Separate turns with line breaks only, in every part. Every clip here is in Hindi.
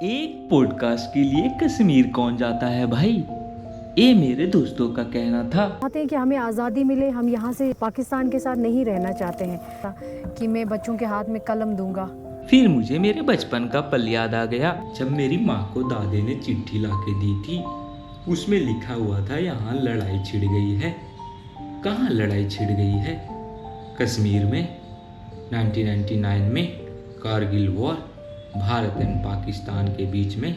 एक पॉडकास्ट के लिए कश्मीर कौन जाता है भाई, ये मेरे दोस्तों का कहना था।
चाहते हैं कि हमें आज़ादी मिले, हम यहाँ से पाकिस्तान के साथ नहीं रहना चाहते हैं कि मैं बच्चों के हाथ में कलम दूंगा।
फिर मुझे मेरे बचपन का पल याद आ गया, जब मेरी माँ को दादी ने चिट्ठी ला के दी थी। उसमें लिखा हुआ था, यहाँ लड़ाई छिड़ गई है। कहाँ लड़ाई छिड़ गई है? कश्मीर में 1999 में कारगिल वॉर, भारत एंड पाकिस्तान के बीच में।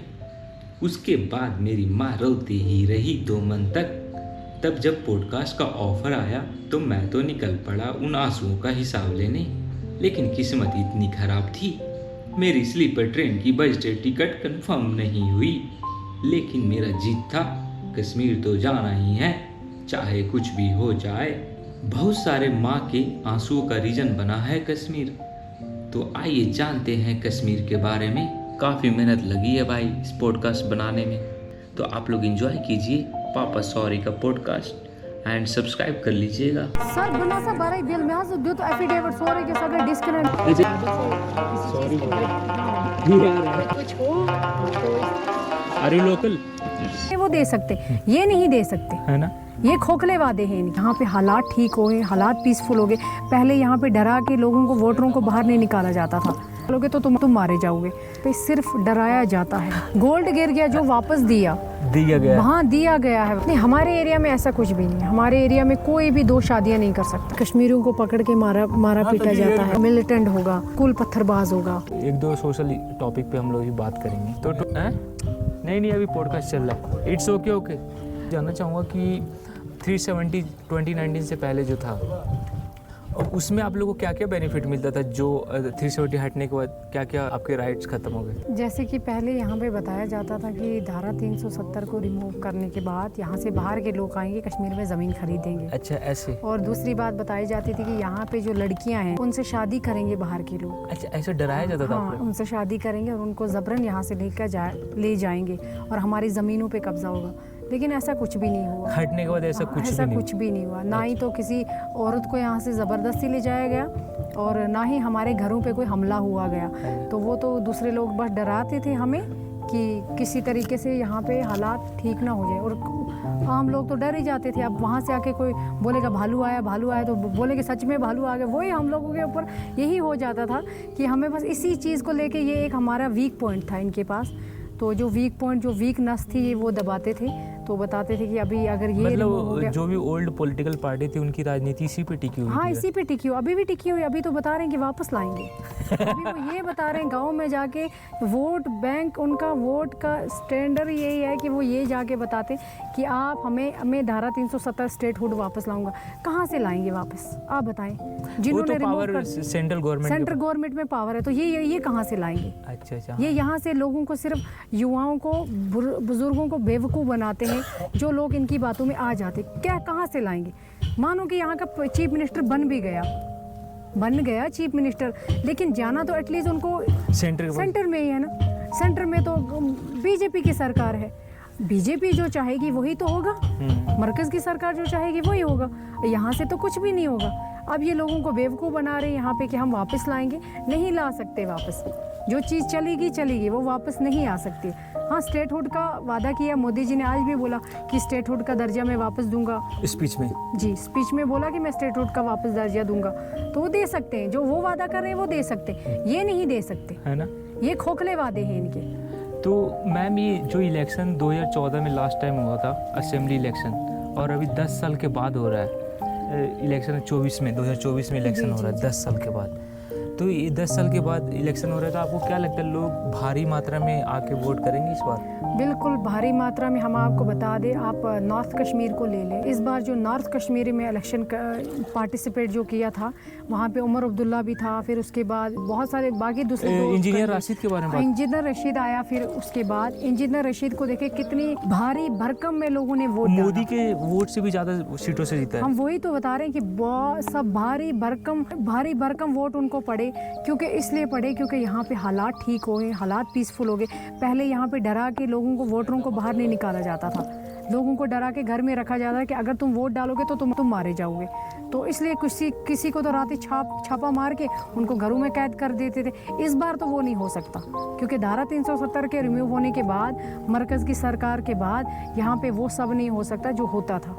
उसके बाद मेरी माँ रोती ही रही 2 मंथ तक। तब जब पॉडकास्ट का ऑफर आया तो मैं तो निकल पड़ा उन आंसुओं का हिसाब लेने। लेकिन किस्मत इतनी खराब थी, मेरी स्लीपर ट्रेन की बजट टिकट कंफर्म नहीं हुई। लेकिन मेरा जिद था, कश्मीर तो जाना ही है, चाहे कुछ भी हो जाए। बहुत सारे माँ के आंसुओं का रीजन बना है कश्मीर। तो आइए जानते हैं कश्मीर के बारे में। काफ़ी मेहनत लगी है भाई इस पॉडकास्ट बनाने में, तो आप लोग एंजॉय कीजिए पापा सॉरी का पॉडकास्ट एंड सब्सक्राइब कर लीजिएगा।
सर बना सा बारा बिल में आज दो तो एफिडेविट सॉरी के सगळे डिस्कनेक्ट
सॉरी कुछ हो आर यू लोकल
वो दे सकते, ये नहीं दे सकते
है ना।
ये खोखले वादे हैं। यहाँ पे हालात ठीक हो गए, हालात पीसफुल हो गए। पहले यहाँ पे डरा के लोगों को, वोटरों को बाहर नहीं निकाला जाता था। लोगे तो तुम मारे जाओगे। तो सिर्फ डराया जाता है। गोल्ड गिर गया जो वापस दिया
गया
वहाँ दिया गया है। नहीं, हमारे एरिया में ऐसा कुछ भी नहीं है। हमारे एरिया में कोई भी 2 शादियाँ नहीं कर सकता। कश्मीरियों को पकड़ के मारा पीटा जाता है। मिलिटेंट होगा, कुल पत्थरबाज होगा।
1-2 सोशल टॉपिक पे हम लोग ही बात करेंगे। तो नहीं अभी पॉडकास्ट चल रहा है। It's okay. जानना चाहूँगा कि 370 2019 से पहले जो था, उसमें आप लोगों को क्या क्या बेनिफिट मिलता था? जो 370 हटने के बाद क्या क्या आपके राइट्स खत्म हो गए?
जैसे कि पहले यहाँ पे बताया जाता था कि धारा 370 को रिमूव करने के बाद यहाँ से बाहर के लोग आएंगे, कश्मीर में ज़मीन खरीदेंगे।
अच्छा, ऐसे।
और दूसरी बात बताई जाती थी कि यहाँ पे जो लड़कियाँ हैं उनसे शादी करेंगे बाहर के लोग।
अच्छा, ऐसे डराया जाता था?
हाँ, उनसे शादी करेंगे और उनको ज़बरन यहाँ से ले जाएंगे और हमारी ज़मीनों पे कब्जा होगा। लेकिन ऐसा कुछ भी नहीं हुआ।
हटने के बाद ऐसा कुछ भी
नहीं हुआ। ना ही तो किसी औरत को यहाँ से ज़बरदस्ती ले जाया गया और ना ही हमारे घरों पे कोई हमला हुआ गया। तो वो तो दूसरे लोग बस डराते थे हमें कि किसी तरीके से यहाँ पे हालात ठीक ना हो जाए, और आम लोग तो डर ही जाते थे। अब वहाँ से आके कोई बोलेगा भालू आया तो बोलेंगे सच में भालू आ गया। वही हम लोगों के ऊपर यही हो जाता था कि हमें बस इसी चीज़ को लेके, ये एक हमारा वीक पॉइंट था इनके पास। तो जो वीकनेस थी ये वो दबाते थे। तो बताते थे कि अभी अगर ये
मतलब जो भी ओल्ड पॉलिटिकल पार्टी थी उनकी राजनीति इसी पे टिकी हुई।
हाँ, इसी पे टिकी हुई, अभी भी टिकी हुई। अभी तो बता रहे हैं कि वापस लाएंगे। अभी वो ये बता रहे हैं गांव में जाके वोट बैंक, उनका वोट का स्टैंडर्ड यही है कि वो ये जाके बताते कि आप हमें धारा 370 स्टेटहुड वापस लाऊंगा। कहाँ से लाएंगे वापस आप बताएं? जिन्होंने
पावर सेंट्रल
गवर्नमेंट में पावर है, तो ये कहाँ से लाएंगे?
अच्छा।
ये यहाँ से लोगों को, सिर्फ युवाओं को, बुजुर्गों को बेवकूफ़ बनाते हैं। जो लोग इनकी बातों में आ जाते, क्या कहाँ से लाएंगे? मानो कि यहाँ का चीफ मिनिस्टर बन गया चीफ मिनिस्टर, लेकिन जाना तो एटलीस्ट उनको सेंटर में ही है ना। सेंटर में तो बीजेपी की सरकार है। बीजेपी जो चाहेगी वही तो होगा, मरकज़ की सरकार जो चाहेगी वही होगा। यहाँ से तो कुछ भी नहीं होगा। अब ये लोगों को बेवकूफ़ बना रहे हैं यहाँ पे कि हम वापस लाएंगे। नहीं ला सकते वापस। जो चीज़ चलेगी वो वापस नहीं आ सकती। हाँ, स्टेटहुड का वादा किया मोदी जी ने, आज भी बोला कि स्टेटहुड का दर्जा मैं वापस दूंगा। स्पीच में बोला कि मैं स्टेटहुड का वापस दर्जा दूंगा। तो वो दे सकते हैं, जो वो वादा कर रहे हैं वो दे सकते हैं, ये नहीं दे सकते, है ना। ये खोखले वादे हैं इनके।
तो मैम, ये जो इलेक्शन 2014 में लास्ट टाइम हुआ था, असेंबली इलेक्शन, और अभी 10 साल के बाद हो रहा है इलेक्शन। 2024 में इलेक्शन हो रहा है 10 साल के बाद। तो ये 10 साल के बाद इलेक्शन हो रहा है, तो आपको क्या लगता है लोग भारी मात्रा में आके वोट करेंगे इस बार?
बिल्कुल भारी मात्रा में। हम आपको बता दें, आप नॉर्थ कश्मीर को ले लें। इस बार जो नॉर्थ कश्मीर में इलेक्शन पार्टिसिपेट जो किया था, वहाँ पे उमर अब्दुल्ला भी था। फिर उसके बाद बहुत सारे बाकी दूसरे
इंजीनियर रशीद के बारे में
इंजीनियर रशीद आया। फिर उसके बाद इंजीनियर रशीद को देखे कितनी भारी भरकम में लोगों ने वोट,
मोदी के वोट से भी ज़्यादा सीटों से जीता है।
हम वही तो बता रहे हैं कि सब भारी भरकम वोट उनको पड़े। क्योंकि इसलिए पड़े क्योंकि यहाँ पे हालात ठीक हो गए, हालात पीसफुल हो गए। पहले यहाँ पे डरा के लोगों को, वोटरों को बाहर नहीं निकाला जाता था। लोगों को डरा के घर में रखा जाता है कि अगर तुम वोट डालोगे तो तुम मारे जाओगे। तो इसलिए किसी को तो रात ही छापा मार के उनको घरों में कैद कर देते थे। इस बार तो वो नहीं हो सकता, क्योंकि धारा 370 के रिमूव होने के बाद, मरकज़ की सरकार के बाद, यहाँ पे वो सब नहीं हो सकता जो होता था।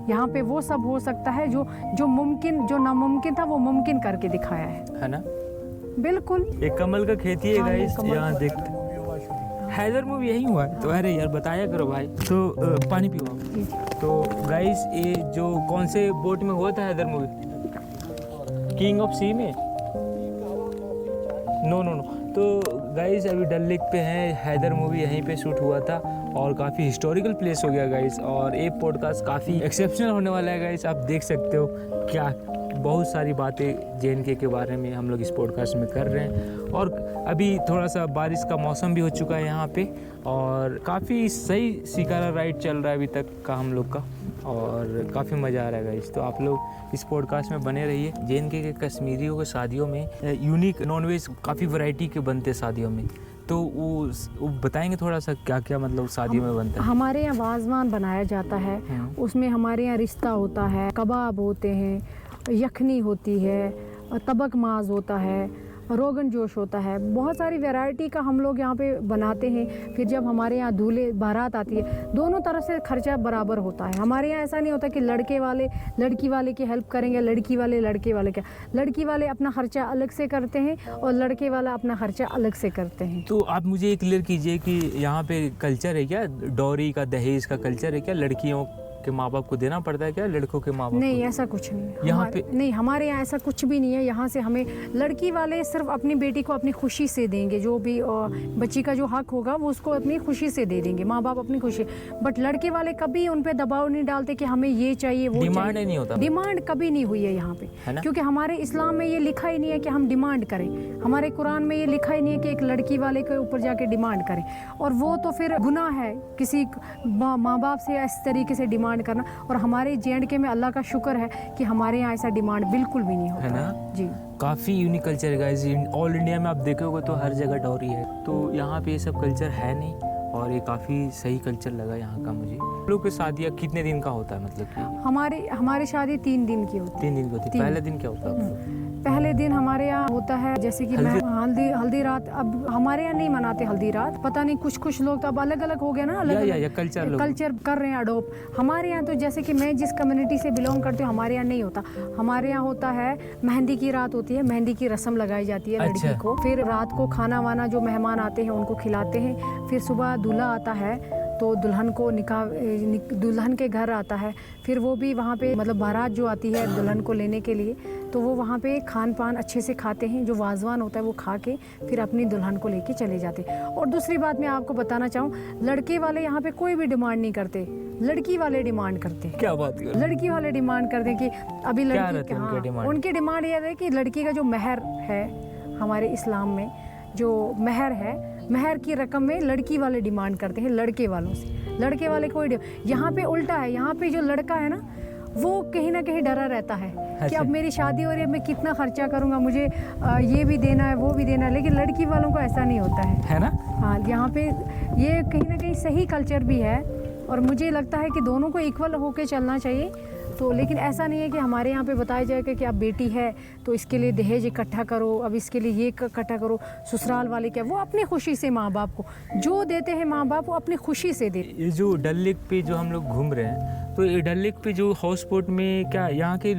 यहाँ पे वो सब हो सकता है जो मुमकिन, जो नामुमकिन था वो मुमकिन करके दिखाया
है ना।
बिल्कुल।
एक कमल का खेती है
हाँ,
गाइस,
कमल
यहाँ
का।
देखते हैदर मूवी यही हुआ है। तो अरे यार बताया करो भाई। तो पानी पियो आप।
जी।
तो गाइस ये जो कौन से बोट में हुआ था हैदर मूवी? किंग ऑफ सी में? नो। तो गाइस अभी डल लेक पे है, हैदर मूवी यहीं पे शूट हुआ था और काफ़ी हिस्टोरिकल प्लेस हो गया गाइस। और ये पॉडकास्ट काफ़ी एक्सेप्शनल होने वाला है गाइस। आप देख सकते हो क्या बहुत सारी बातें JNK के बारे में हम लोग इस पॉडकास्ट में कर रहे हैं। और अभी थोड़ा सा बारिश का मौसम भी हो चुका है यहाँ पे और काफ़ी सही शिकारा राइड चल रहा है अभी तक का हम लोग का, और काफ़ी मज़ा आ रहा है गाइस। तो आप लोग इस पॉडकास्ट में बने रहिए। JNK के कश्मीरियों के शादियों में यूनिक नॉनवेज काफ़ी वैरायटी के बनते हैं शादियों में। तो वो बताएंगे थोड़ा सा क्या क्या मतलब शादियों में बनता है?
हमारे यहाँ वाजवान बनाया जाता है, उसमें हमारे यहाँ रिश्ता होता है, कबाब होते हैं, यखनी होती है, तबक माज होता है, रोगन जोश होता है, बहुत सारी वैरायटी का हम लोग यहाँ पे बनाते हैं। फिर जब हमारे यहाँ दूल्हे बारात आती है, दोनों तरफ से खर्चा बराबर होता है। हमारे यहाँ ऐसा नहीं होता कि लड़के वाले लड़की वाले की हेल्प करेंगे, लड़की वाले लड़के वाले क्या। लड़की वाले अपना खर्चा अलग से करते हैं और लड़के वाला अपना खर्चा अलग से करते हैं।
तो आप मुझे एक क्लियर कीजिए कि यहाँ पे कल्चर है क्या, डॉरी का, दहेज का कल्चर है क्या? लड़कियों के माँ बाप को देना पड़ता है क्या लड़कों के माँ बाप?
नहीं, ऐसा कुछ नहीं है
यहाँ पे।
नहीं, हमारे यहाँ ऐसा कुछ भी नहीं है। यहाँ से हमें लड़की वाले सिर्फ अपनी बेटी को अपनी खुशी से देंगे, जो भी बच्ची का जो हक होगा वो उसको अपनी खुशी से दे देंगे, माँ बाप अपनी खुशी। बट लड़के वाले कभी उन पे दबाव नहीं डालते कि हमें ये चाहिए वो
डिमांड
चाहिए।
नहीं होता,
डिमांड कभी नहीं हुई है यहाँ पे, क्योंकि हमारे इस्लाम में ये लिखा ही नहीं है कि हम डिमांड करें। हमारे कुरान में ये लिखा ही नहीं है कि एक लड़की वाले के ऊपर जाके डिमांड करें, और वो तो फिर गुनाह है किसी माँ बाप से इस तरीके से डिमांड करना। और हमारे JNK में अल्लाह का शुक्र है कि हमारे यहाँ ऐसा डिमांड बिल्कुल भी नहीं होता
है ना।
जी।
काफ़ी यूनिक कल्चर है गाइस। ऑल इंडिया में आप देखोगे तो हर जगह डॉरी है, तो यहाँ पे ये सब कल्चर है नहीं, और ये काफ़ी सही कल्चर लगा यहाँ का मुझे। लोग की शादियाँ कितने दिन का होता है मतलब कि?
हमारी शादी 3 दिन की होती है।
3 दिन की होती है। पहले दिन क्या होता है?
पहले दिन हमारे यहाँ होता है जैसे कि हल्दी रात। अब हमारे यहाँ नहीं मनाते हल्दी रात, पता नहीं कुछ लोग तो अब अलग अलग हो गया ना, अलग कल्चर कर रहे हैं अडोप्ट। हमारे यहाँ तो जैसे कि मैं जिस कम्युनिटी से बिलोंग करती हूँ, हमारे यहाँ नहीं होता। हमारे यहाँ होता है मेहंदी की रात होती है, मेहंदी की रस्म लगाई जाती है लड़की को। फिर रात को खाना वाना जो मेहमान आते हैं उनको खिलाते हैं। फिर सुबह दूल्हा आता है तो दुल्हन को दुल्हन के घर आता है। फिर वो भी वहाँ पे मतलब बारात जो आती है दुल्हन को लेने के लिए, तो वो वहाँ पे खान पान अच्छे से खाते हैं, जो वाजवान होता है वो खा के फिर अपनी दुल्हन को लेके चले जाते हैं। और दूसरी बात मैं आपको बताना चाहूँ, लड़के वाले यहाँ पे कोई भी डिमांड नहीं करते, लड़की वाले डिमांड करते हैं।
क्या बात कर?
लड़की वाले डिमांड करते हैं कि अभी लड़की, हाँ, उनकी डिमांड ये है कि लड़की का जो महर है हमारे इस्लाम में, जो महर है, महर की रकम में लड़की वाले डिमांड करते हैं लड़के वालों से। लड़के वाले कोई यहाँ पे उल्टा है, यहाँ पे जो लड़का है ना वो कहीं ना कहीं डरा रहता है कि अब मेरी शादी हो रही है, मैं कितना खर्चा करूँगा, मुझे ये भी देना है वो भी देना है। लेकिन लड़की वालों को ऐसा नहीं होता है
ना।
हाँ, यहाँ पे ये कहीं ना कहीं सही कल्चर भी है, और मुझे लगता है कि दोनों को इक्वल होके चलना चाहिए। तो लेकिन ऐसा नहीं है कि हमारे यहाँ पे बताया जाएगा कि अब बेटी है तो इसके लिए दहेज इकट्ठा करो, अब इसके लिए ये इकट्ठा करो। ससुराल वाले क्या, वो अपनी खुशी से माँ बाप को जो देते हैं, माँ बाप वो अपनी खुशी से देते।
ये जो डल लेक पे जो हम लोग घूम रहे हैं, तो ये डल लेक पे जो हाउस बोट में क्या यहाँ के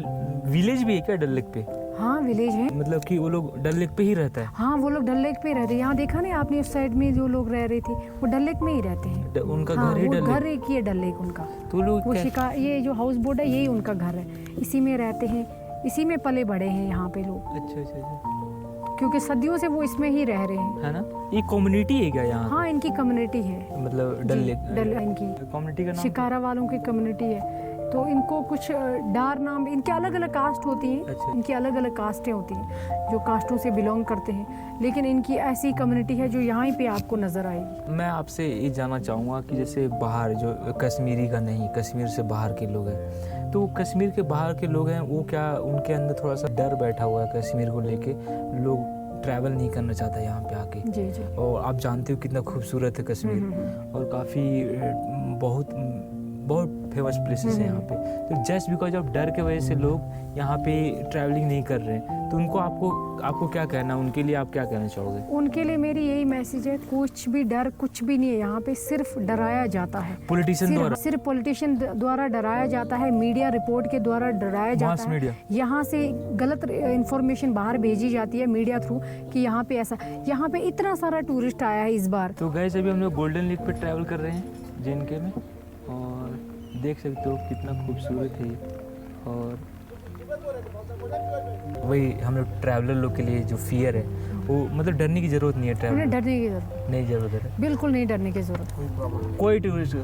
विलेज भी है क्या डल लेक पे?
हाँ, विलेज है,
मतलब कि वो लोग डल लेक पे ही रहता है?
हाँ, वो लोग डल लेक पे रहते हैं। यहाँ देखा नहीं आपने, उस साइड में जो लोग रह रही थी वो डल लेक में ही रहते हैं।
उनका
हाँ,
घर ही डल लेक?
घर एक ही है डल लेक उनका।
तो लोग
वो ये जो हाउस बोट है यही उनका घर है, इसी में रहते हैं, इसी में पले बड़े हैं यहाँ पे लोग।
अच्छा।
क्योंकि सदियों से वो इसमें ही रह रहे हैं,
है ना। ये कम्युनिटी है क्या यहाँ?
हाँ, इनकी कम्युनिटी है,
मतलब डल लेक
इनकी
कम्युनिटी का नाम
शिकारा वालों की कम्युनिटी है। तो इनको कुछ डार नाम, इनके अलग अलग कास्ट होती हैं।
अच्छा।
इनकी अलग अलग कास्टें होती हैं जो कास्टों से बिलोंग करते हैं, लेकिन इनकी ऐसी कम्युनिटी है जो यहाँ पे आपको नज़र आएगी।
मैं आपसे ये जानना चाहूँगा कि जैसे बाहर जो कश्मीरी का नहीं, कश्मीर से बाहर के लोग हैं, तो कश्मीर के बाहर के लोग हैं वो क्या उनके अंदर थोड़ा सा डर बैठा हुआ है कश्मीर को लेके? लोग ट्रैवल नहीं करना चाहता यहाँ पे आके।
जी।
और आप जानते हो कितना खूबसूरत है कश्मीर, और काफ़ी बहुत बहुत फेमस प्लेसेस हैं यहाँ पे। तो जस्ट बिकॉज ऑफ डर के वजह से लोग यहाँ पे ट्रैवलिंग नहीं कर रहे हैं, तो उनको आपको क्या कहना, उनके लिए आप क्या कहना चाहोगे?
उनके लिए मेरी यही मैसेज है, कुछ भी डर कुछ भी नहीं है यहाँ पे, सिर्फ डराया जाता है
पॉलिटिशियन द्वारा,
सिर्फ पॉलिटिशियन द्वारा डराया जाता है, मीडिया रिपोर्ट के द्वारा डराया जाता है। यहाँ से गलत इंफॉर्मेशन बाहर भेजी जाती है मीडिया थ्रू कि यहाँ पे ऐसा, यहाँ पे इतना सारा टूरिस्ट आया है इस बार।
तो गाइस अभी हम लोग गोल्डन लीफ पे ट्रैवल कर रहे हैं JNK में, और देख सकते हो कितना खूबसूरत है। और वही हम लोग ट्रैवलर लोग के लिए जो फियर है वो, मतलब डरने की जरूरत नहीं है, ट्रैवल
डरने की जरूरत
नहीं, जरूरत है
बिल्कुल नहीं डरने की जरूरत।
कोई टूरिस्ट,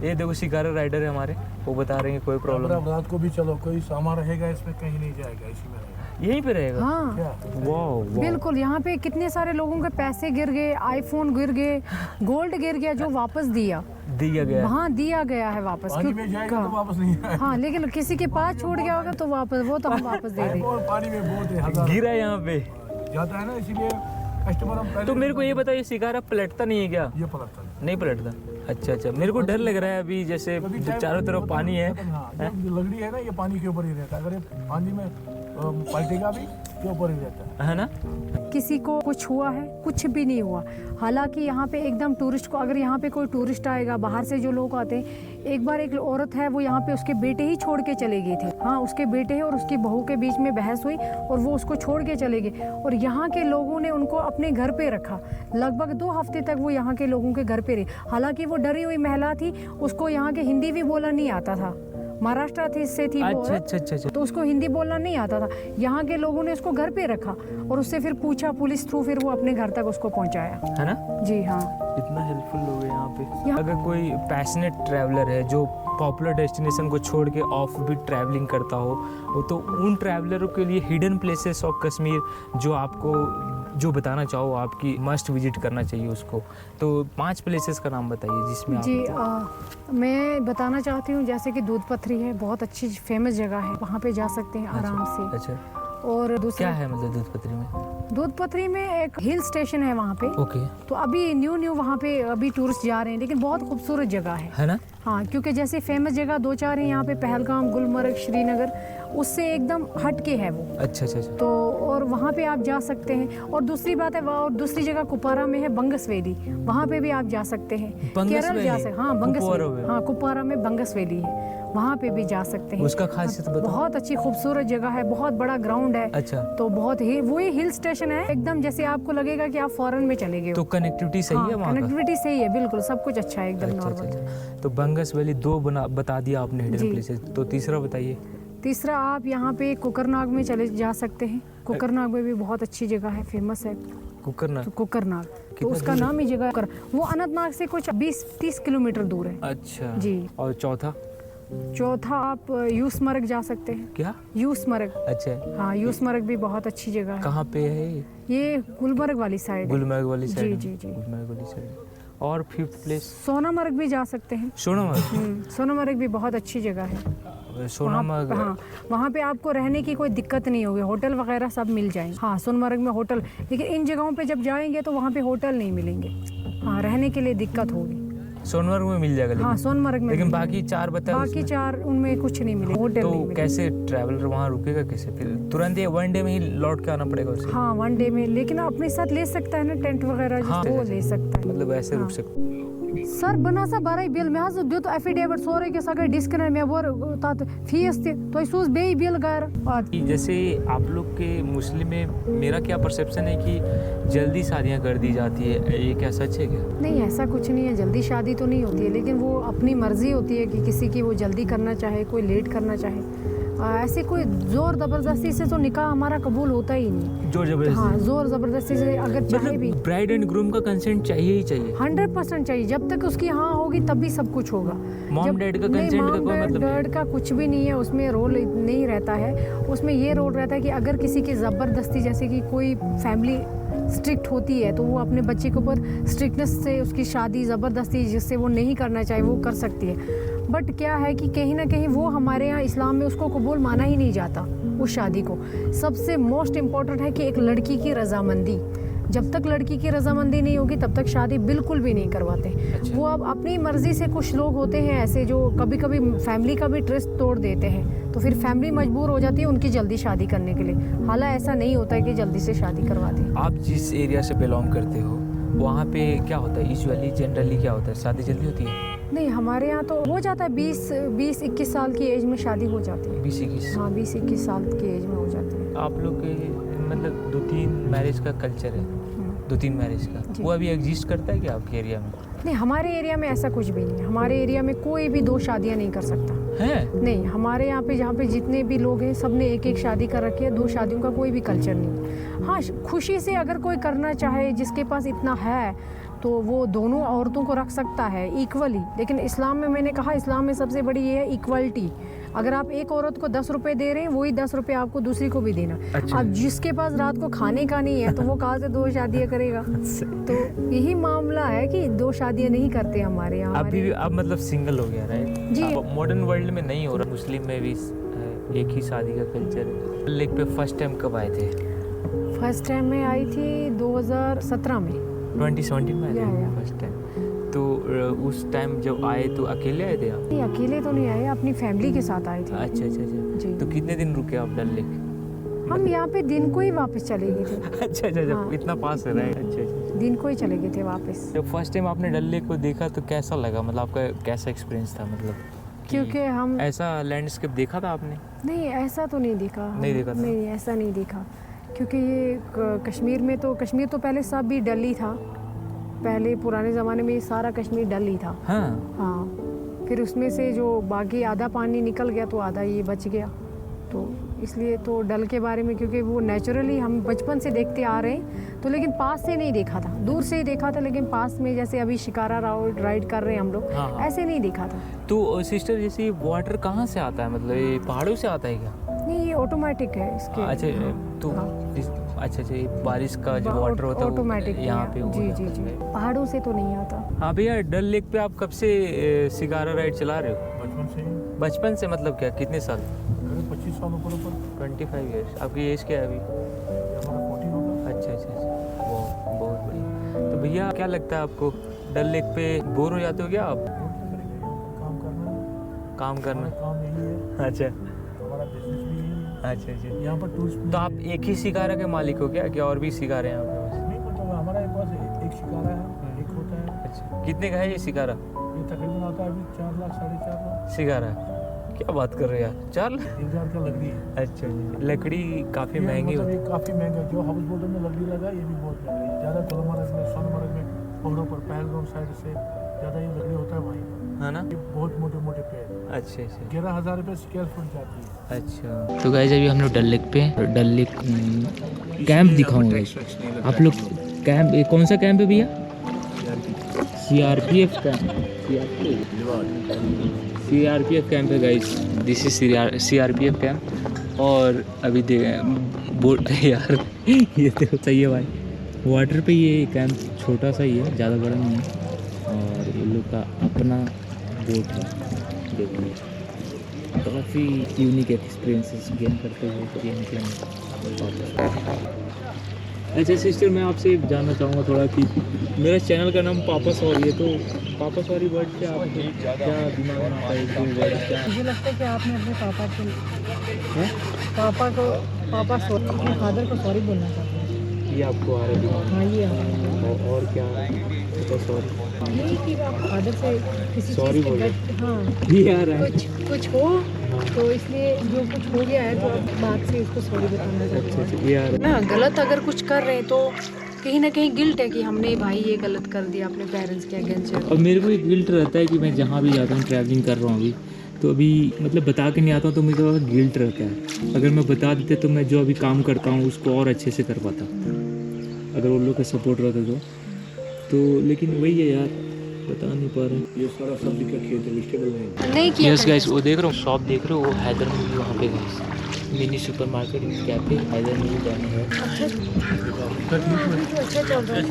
ये देखो शिकारा राइडर है हमारे, वो बता रहे हैं कोई प्रॉब्लम,
रात को भी चलो, कोई सामान रहेगा इसमें, कहीं नहीं जाएगा, इसी में रहेगा।
यहीं पे रहेगा।
हाँ
वाह
बिल्कुल, यहाँ पे कितने सारे लोगों के पैसे गिर गए, आईफोन गिर गए, गोल्ड गिर गया जो वापस दिया
गया।
हाँ दिया गया है वापस,
पानी में जाएगा तो वापस नहीं आएगा।
हाँ लेकिन किसी के पास छोड़ गया होगा तो वापस, वो तो हम वापस दे देंगे।
और पानी में बहुत है, हजार
गिरा यहाँ पे
जाता है ना, इसीलिए कस्टमर हम पहले।
तो मेरे को ये बताइए, शिकारा पलटता नहीं है क्या?
ये पलटता
नहीं पलटता। अच्छा, मेरे को डर लग रहा है अभी, जैसे चारों तरफ पानी है।
हाँ, जो लकड़ी है ना, ये पानी के ऊपर ही रहता है, अगर ये पानी में पलटेगा भी के ऊपर ही रहता
है ना।
किसी को कुछ हुआ है? कुछ भी नहीं हुआ। हालांकि यहाँ पे एकदम टूरिस्ट को, अगर यहाँ पे कोई टूरिस्ट आएगा बाहर से, जो लोग आते हैं, एक बार एक औरत है वो यहाँ पे उसके बेटे ही छोड़ के चले गए थे। हाँ, उसके बेटे और उसकी बहू के बीच में बहस हुई और वो उसको छोड़ के चले गए, और यहाँ के लोगों ने उनको अपने घर पे रखा। लगभग 2 हफ्ते तक वो यहाँ के लोगों के घर पे रही। हालांकि वो डरी हुई महिला थी, उसको यहाँ के हिंदी भी बोलना नहीं आता था, महाराष्ट्र से थी वो।
अच्छा।
तो उसको हिंदी बोलना नहीं आता था। यहाँ के लोगों ने उसको घर पे रखा और उससे फिर पूछा पुलिस थ्रू, फिर वो अपने घर तक उसको पहुँचाया।
है ना।
जी हाँ,
इतना हेल्पफुल लोग हैं यहाँ पे। अगर कोई पैशनेट ट्रैवलर है जो पॉपुलर डेस्टिनेशन को छोड़ के ऑफ बीट ट्रैवलिंग करता हो, तो उन ट्रैवलरों के लिए हिडन प्लेसेस ऑफ कश्मीर जो आपको जो बताना चाहो, आपकी मस्ट विजिट करना चाहिए उसको, तो 5 प्लेसेस का नाम बताइए जिसमें
जी मैं बताना चाहती हूँ, जैसे कि दूध पथरी है, बहुत अच्छी फेमस जगह है, वहाँ पे जा सकते हैं आराम से।
अच्छा,
और दूसरा
क्या है मतलब दूध पथरी में?
दूध पथरी में एक हिल स्टेशन है वहाँ पे।
ओके।
तो अभी न्यू वहाँ पे अभी टूरिस्ट जा रहे हैं, लेकिन बहुत खूबसूरत जगह है
ना।
हाँ, क्योंकि जैसे फेमस जगह 2-4 हैं यहाँ पे, पहलगाम, गुलमर्ग, श्रीनगर, उससे एकदम हट के है वो।
अच्छा।
तो और वहाँ पे आप जा सकते हैं। और दूसरी बात है, और दूसरी जगह कुपवारा में है बंगस वैली, वहाँ पे भी आप जा सकते हैं। केरल जा सकते हैं। हाँ, बंगस वैली, हाँ कुपवारा में बंगस वैली है, वहाँ पे भी जा सकते हैं।
उसका खासियत बताओ।
बहुत अच्छी खूबसूरत जगह है, बहुत बड़ा ग्राउंड है।
अच्छा।
तो बहुत ही वही हिल स्टेशन है एकदम, जैसे आपको लगेगा कि आप फॉरेन में चले गए।
तो कनेक्टिविटी सही है वहाँ?
कनेक्टिविटी सही है, बिल्कुल सब कुछ अच्छा है एकदम नॉर्मल।
तो बंगस वैली 2 बता दिया आपने हिडन प्लेसेस, तो तीसरा बताइए।
तीसरा आप यहाँ पे कोकरनाग में चले जा सकते हैं। कोकरनाग में भी बहुत अच्छी जगह है, फेमस है कोकरनाग। तो उसका नाम ही जगह, वो अनंतनाग से कुछ 20-30 किलोमीटर दूर है।
अच्छा
जी।
और
चौथा आप यूसमर्ग जा सकते हैं।
क्या?
यूसमर्ग।
अच्छा।
हाँ, यूसमर्ग भी बहुत अच्छी जगह है।
कहाँ पे है
ये? गुलमर्ग वाली साइड।
गुलमर्ग वाली साइड।
जी।
गुलमर्ग वाली साइड। और 5th प्लेस
सोनामर्ग भी जा सकते हैं। सोनामर्ग भी बहुत अच्छी जगह है।
सोनामर्ग,
हाँ, वहाँ पे आपको रहने की कोई दिक्कत नहीं होगी, होटल वगैरह सब मिल जाएंगे। हाँ, सोनमर्ग में होटल, लेकिन इन जगहों पे जब जाएंगे तो वहाँ पे होटल नहीं मिलेंगे। हाँ, रहने के लिए दिक्कत होगी।
सोनमर्ग में मिल जाएगा?
हाँ, सोनमर्ग में।
लेकिन बाकी 4 बताए,
बाकी 4 उनमें कुछ नहीं मिलेगा, होटल
तो
नहीं मिलेगा।
कैसे ट्रैवलर वहाँ रुकेगा कैसे? फिर तुरंत ये 1 डे में ही लौट के आना पड़ेगा उसे?
हाँ, 1 डे में, लेकिन अपने साथ ले सकता है ना टेंट वगैरह।
हाँ,
वो ले सकता है,
मतलब ऐसे रुक सकते।
सर बना सा बारे बिल में हज दित एफिडेविट सोरे के सगे डिस्कनेक्ट में वो तात फीस तो सूस बे बिल गार।
जैसे आप लोग के मुस्लिम में मेरा क्या परसेप्शन है कि जल्दी शादियां कर दी जाती है, ये क्या सच है क्या?
नहीं, ऐसा कुछ नहीं है, जल्दी शादी तो नहीं होती है, लेकिन वो अपनी मर्जी होती है कि किसी की वो जल्दी करना चाहे, कोई लेट करना चाहे। ऐसे कोई जोर जबरदस्ती से तो निकाह हमारा कबूल होता ही नहीं।
जोर जबरदस्ती?
हाँ, जोर जबरदस्ती से अगर चाहे भी।
ब्राइड एंड ग्रूम का कंसेंट चाहिए ही चाहिए।
100% चाहिए, जब तक उसकी हाँ होगी तभी सब कुछ होगा।
मॉम डैड का कंसेंट का कोई मतलब नहीं?
डैड का कुछ भी नहीं है उसमें, रोल नहीं रहता है उसमें। ये रोल रहता है कि अगर किसी की ज़बरदस्ती, जैसे कि कोई फैमिली स्ट्रिक्ट होती है, तो वो अपने बच्चे के ऊपर स्ट्रिक्टनेस से उसकी शादी ज़बरदस्ती जिससे वो नहीं करना चाहे वो कर सकती है। बट क्या है कि कहीं ना कहीं वो हमारे यहाँ इस्लाम में उसको कबूल माना ही नहीं जाता उस शादी को। सबसे मोस्ट इम्पॉर्टेंट है कि एक लड़की की रजामंदी, जब तक लड़की की रजामंदी नहीं होगी तब तक शादी बिल्कुल भी नहीं करवाते।
अच्छा।
वो अब अपनी मर्जी से, कुछ लोग होते हैं ऐसे जो कभी कभी फैमिली का भी ट्रस्ट तोड़ देते हैं, तो फिर फैमिली मजबूर हो जाती है उनकी जल्दी शादी करने के लिए। हालांकि ऐसा नहीं होता है कि जल्दी से शादी करवा दें।
आप जिस एरिया से बिलोंग करते हो वहाँ पे क्या होता है, यूजुअली जनरली क्या होता है, शादी जल्दी होती है?
नहीं, हमारे यहाँ तो हो जाता है 20-21 साल की एज में शादी हो जाती है।
20-21?
हाँ, 20-21 साल की एज में हो जाती है।
आप लोग के मतलब 2-3 मैरिज का कल्चर है, 2-3 मैरिज का,
जी।
वो अभी एग्जिस्ट करता है क्या आपके एरिया में?
नहीं, हमारे एरिया में ऐसा कुछ भी नहीं है। हमारे एरिया में कोई भी 2 शादियाँ नहीं कर सकता
है?
नहीं। हमारे यहाँ पे जहाँ पे जितने भी लोग हैं सब ने एक शादी कर रखी है। 2 शादियों का कोई भी कल्चर नहीं। हाँ, खुशी से अगर कोई करना चाहे, जिसके पास इतना है, तो वो दोनों औरतों को रख सकता है इक्वली। लेकिन इस्लाम में, मैंने कहा, इस्लाम में सबसे बड़ी ये है इक्वलिटी। अगर आप एक औरत को 10 रुपए दे रहे हैं, वही 10 रुपए आपको दूसरी को भी देना।
अच्छा।
अब जिसके पास रात को खाने का नहीं है तो वो कहाँ से 2 शादियाँ करेगा? तो यही मामला है कि 2 शादियाँ नहीं करते हमारे यहाँ।
अभी भी अब मतलब सिंगल हो गया, राइट?
जी।
अब मॉडर्न वर्ल्ड में नहीं हो रहा, मुस्लिम में भी एक ही शादी का कल्चर है। लेक पे फर्स्ट टाइम कब आए थे?
फर्स्ट टाइम मैं आई थी 2017 में।
2017 में आए
या।
थे फर्स्ट टाइम। तो उस टाइम जब आए तो अकेले आए थे आप?
नहीं, अकेले तो नहीं आए, अपनी फैमिली के साथ आए थे।
अच्छा अच्छा अच्छा।
जी।
तो कितने दिन रुके आप डल लेक?
हम यहाँ पे दिन को ही वापस चले गए थे।
अच्छा अच्छा अच्छा,
हाँ।
इतना पास है, राइट? अच्छा अच्छा।
दिन को ही चले गए थे वापस।
जब फर्स्ट टाइम आपने डल लेक को देखा तो कैसा लगा, मतलब आपका कैसा एक्सपीरियंस था, मतलब कि
क्योंकि हम
ऐसा लैंडस्केप देखा था आपने?
नहीं, ऐसा तो नहीं देखा।
नहीं देखा था?
नहीं, ऐसा नहीं देखा। क्योंकि ये कश्मीर तो पहले सब भी डल ही था। पहले पुराने ज़माने में ये सारा कश्मीर डल ही था।
हाँ।
हाँ, फिर उसमें से जो बाकी आधा पानी निकल गया तो आधा ये बच गया। तो इसलिए तो डल के बारे में, क्योंकि वो नेचुरली हम बचपन से देखते आ रहे हैं, तो लेकिन पास से नहीं देखा था। दूर से ही देखा था, लेकिन पास में जैसे अभी शिकारा राइड कर रहे हैं हम लोग,
हाँ, हाँ।
ऐसे नहीं देखा था।
तो सिस्टर, जैसे ये वाटर कहाँ से आता है, मतलब ये पहाड़ों से आता है क्या?
नहीं, ये ऑटोमेटिक है इसके।
अच्छा। तो
हाँ।
अच्छा अच्छा, ये बारिश का जो वाटर होता है वो
ऑटोमेटिक
यहाँ पे हो
जी
जाता
जी
है।
जी, पहाड़ों से तो नहीं आता।
हाँ भैया, डल लेक पे आप कब से सिगारा राइड चला रहे हो?
बचपन से ही
बचपन से, मतलब क्या, कितने साल?
करीब 25 साल ऊपर
25 ईयर्स। आपकी एज क्या है अभी?
हमारा 40 होगा।
अच्छा अच्छा अच्छा, बहुत बढ़िया। तो भैया क्या लगता है आपको, डल लेक पे बोर हो जाते हो क्या आप?
काम करना है,
काम करना?
हमारा काम यही है,
अच्छा
हमारा बिजनेस भी यही है।
अच्छा अच्छा।
यहाँ पर टूरिस्ट
तो आप एक ही सिगारा के मालिक हो क्या और भी सिगारे हैं आपके पास?
नहीं, मतलब हमारा एक पास एक शिकारा है, एक होता है।
अच्छा, कितने का है ये सिगारा?
ये तकरीबन आता है अभी 4 लाख 4.5 लाख।
सिगारा? क्या बात कर रहे हो यार, 4 लाख?
1000 का लकड़ी है।
अच्छा, लकड़ी काफ़ी
ये
महंगी
मतलब
होती
ये काफ़ी महंगा है। जो हाउस बोटों में लकड़ी लगा है, ये भी बहुत महंगा है। ज़्यादा गुलमर्ग में, सोनमर्ग में, पहाड़ों पर, पहलगाम साइड से ज़्यादा ये लकड़ी होता है वहीं पर।
है ना?
ये बहुत मोटे मोटे पेड़,
अच्छा अच्छा
11,000 रुपये स्क्वायर फुट जाती है।
अच्छा। तो गाइस, अभी हम लोग डल लेक पे, डल लेक कैंप दिखाऊंगा आप लोग। कैंप, कौन सा कैंप है भैया? CRPF camp. CRPF कैंप है guys, this is CRPF camp. और अभी बोट यार ये तो सही है भाई, वाटर पे ये कैंप छोटा सा ही है, ज़्यादा बड़ा नहीं है। और ये लोग का अपना बोट है, देखो काफ़ी यूनिक एक्सपीरियंसेस गेन करते हुए गेम के अंदर। अच्छा सिस्टर, मैं आपसे जानना चाहूँगा थोड़ा कि मेरा चैनल का नाम पापा सॉरी है, तो पापा सॉरी वर्ड से आप क्या दिमाग में आता है, जो वर्ड क्या?
मुझे लगता है कि आपने अपने पापा
है?
पापा अपने फादर को सॉरी बोलना चाहते हैं।
ये आपको आ रहा है दिमाग
हाँ, ये आ रहा है।
में? और क्या पापा सॉरी?
यही कि आप फादर से किसी
Sorry
चीज़
बोल
के
रहे
हाँ,
ये आ रहा है।
कुछ हो, तो इसलिए जो कुछ हो गया है तो आप बात से इसको सॉरी बताना चाहते
अच्छा
हैं
अच्छा, ये आ रहा
ना। गलत अगर कुछ कर रहे हैं तो कहीं ना कहीं गिल्ट है कि हमने भाई ये गलत कर दिया अपने पेरेंट्स के अगेंस्ट।
है। और मेरे को एक गिल्ट रहता है कि मैं जहाँ भी जाता हूँ, ट्रैवलिंग कर रहा हूँ अभी, तो अभी मतलब बता के नहीं आता हूँ, तो मुझे थोड़ा गिल्ट रहता है। अगर मैं बता देते तो मैं जो अभी काम करता हूँ उसको और अच्छे से कर पाता, अगर उन लोग का सपोर्ट रहता तो। लेकिन वही है यार, बता नहीं पा रहे।
ये सारा सब्जी का खेत है, वेजिटेबल
नहीं किया
यस गाइस, वो देख रहे हो शॉप देख रहे हो, वो हैदर में भी वहाँ पे guys mini super market cafe Haider में भी डन है।
अच्छा चल रहा है।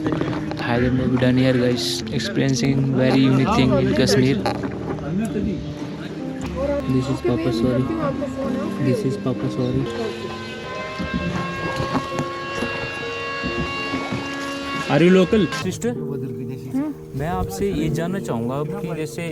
हैदर में भी डन है guys, experiencing very unique thing in Kashmir. This is papa sorry, this is papa sorry. Are you local sister? मैं आपसे ये जानना चाहूँगा अब कि जैसे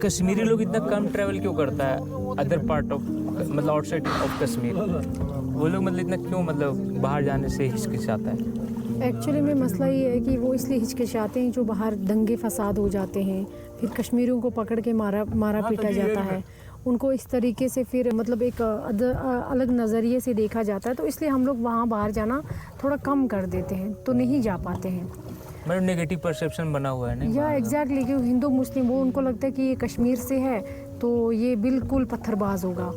कश्मीरी लोग इतना कम ट्रैवल क्यों करता है अदर पार्ट ऑफ मतलब आउटसाइड ऑफ कश्मीर? वो लोग मतलब इतना क्यों मतलब बाहर जाने से हिचकिचाता है?
एक्चुअली में मसला ये है कि वो इसलिए हिचकिचाते हैं जो बाहर दंगे फसाद हो जाते हैं, फिर कश्मीरियों को पकड़ के मारा पीटा जाता है, उनको इस तरीके से फिर मतलब एक अलग नज़रिए से देखा जाता है, तो इसलिए हम लोग वहाँ बाहर जाना थोड़ा कम कर देते हैं, तो नहीं जा पाते हैं।
मतलब नेगेटिव परसेप्शन बना हुआ है नहीं?
या एग्जैक्टली कि हिंदू मुस्लिम वो उनको लगता है कि ये कश्मीर से है तो ये बिल्कुल पत्थरबाज होगा,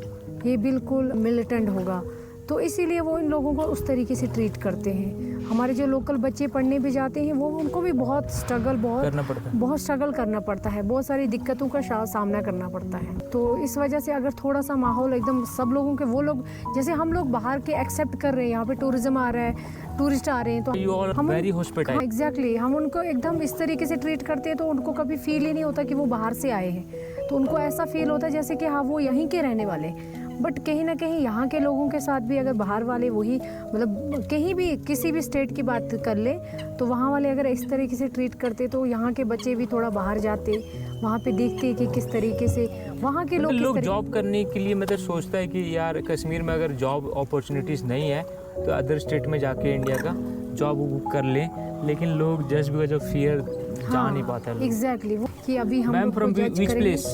ये बिल्कुल मिलिटेंट होगा, तो इसीलिए वो इन लोगों को उस तरीके से ट्रीट करते हैं। हमारे जो लोकल बच्चे पढ़ने भी जाते हैं वो उनको भी बहुत स्ट्रगल बहुत स्ट्रगल करना पड़ता है, बहुत सारी दिक्कतों का सामना करना पड़ता है। तो इस वजह से अगर थोड़ा सा माहौल एकदम सब लोगों के वो लोग जैसे हम लोग बाहर के एक्सेप्ट कर रहे हैं, यहाँ पे टूरिज्म आ रहा है, टूरिस्ट आ रहे हैं, तो हम
वेरी हॉस्पिटल
एग्जैक्टली हम उनको एकदम इस तरीके से ट्रीट करते हैं तो उनको कभी फील ही नहीं होता कि वो बाहर से आए हैं, तो उनको ऐसा फील होता है जैसे कि हाँ वो यहीं के रहने वाले। बट कहीं ना कहीं यहाँ के लोगों के साथ भी अगर बाहर वाले वही मतलब कहीं भी किसी भी स्टेट की बात कर ले तो वहाँ वाले अगर इस तरीके से ट्रीट करते तो यहाँ के बच्चे भी थोड़ा बाहर जाते, वहाँ पे देखते कि किस तरीके से वहाँ के लोग
जॉब करने के लिए मतलब सोचता है कि यार कश्मीर में अगर जॉब अपॉर्चुनिटीज़ नहीं है तो अदर स्टेट में जाके इंडिया का जॉब कर लें, लेकिन लोग जस्ट बिकॉज ऑफ फियर जा नहीं पाता है।
एग्जैक्टली वो कि अभी हम
ma'am from which place?